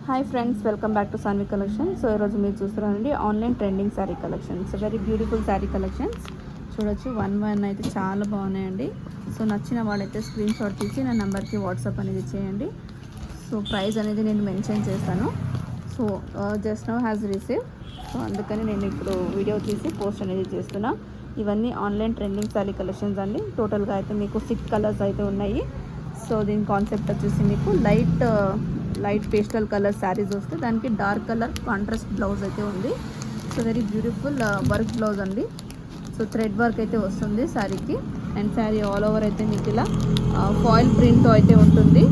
Hi friends, welcome back to Sanvi collection. So ఈరోజు మీరు చూస్తున్నారండి online trending sari collections. Very beautiful sari collections చూడొచ్చు. One అయితే చాలా బాగున్నాయండి. సో నచ్చిన వాళ్ళైతే స్క్రీన్ షాట్ తీసి నా నెంబర్కి వాట్సాప్ అనేది చేయండి. సో ప్రైస్ అనేది నేను మెన్షన్ చేస్తాను. So just now has receive. So అందుకని నేను ఇప్పుడు వీడియో తీసి పోస్ట్ అనేది చేస్తున్నా. ఇవన్నీ ఆన్లైన్ ట్రెండింగ్ శారీ కలెక్షన్స్ అండి. టోటల్గా అయితే మీకు 6 కలర్స్ అయితే ఉన్నాయి. సో దీని కాన్సెప్ట్ వచ్చేసి మీకు లైట్ పేస్టల్ కలర్ శారీస్ వస్తే దానికి డార్క్ కలర్ కాంట్రాస్ట్ బ్లౌజ్ అయితే ఉంది. So very beautiful work blouse అండి. సో థ్రెడ్ వర్క్ అయితే వస్తుంది శారీకి. అండ్ శారీ ఆల్ ఓవర్ అయితే మీకు ఇలా ఫాయిల్ ప్రింట్తో అయితే ఉంటుంది.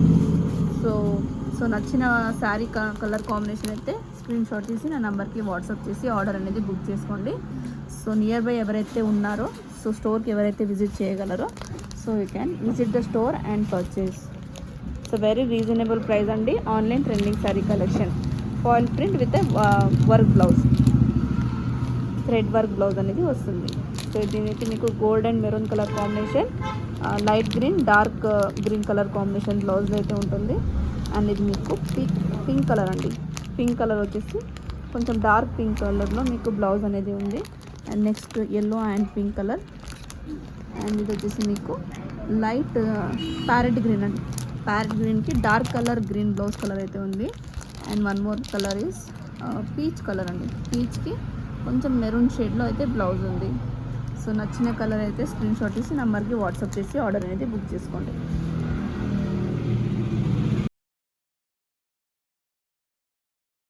సో నచ్చిన శారీ కలర్ కాంబినేషన్ అయితే స్క్రీన్ షాట్ తీసి నా నెంబర్కి వాట్సాప్ చేసి ఆర్డర్ అనేది బుక్ చేసుకోండి. సో నియర్ బై ఎవరైతే ఉన్నారో, సో స్టోర్కి ఎవరైతే విజిట్ చేయగలరో, so you can visit the store and purchase. So very reasonable price అండి. Online trending sari collection, foil print with work blouse, thread work blouse అనేది వస్తుంది. సో దీనికి మీకు gold and maroon colour combination, light green dark green colour combination blouse అయితే ఉంటుంది. And ఇది మీకు పింక్ కలర్ అండి. పింక్ కలర్ వచ్చేసి కొంచెం డార్క్ పింక్ కలర్లో మీకు బ్లౌజ్ అనేది ఉంది. And next yellow and pink colour. And ఇది వచ్చేసి మీకు లైట్ ప్యారెట్ గ్రీన్ అండి. ప్యారెట్ గ్రీన్కి dark colour green blouse colour అయితే ఉంది. And one more colour is peach colour అండి. పీచ్కి కొంచెం మెరూన్ షేడ్లో అయితే బ్లౌజ్ ఉంది. సో నచ్చిన కలర్ అయితే స్క్రీన్ షాట్ తీసి నెంబర్కి వాట్సాప్ చేసి ఆర్డర్ అనేది బుక్ చేసుకోండి.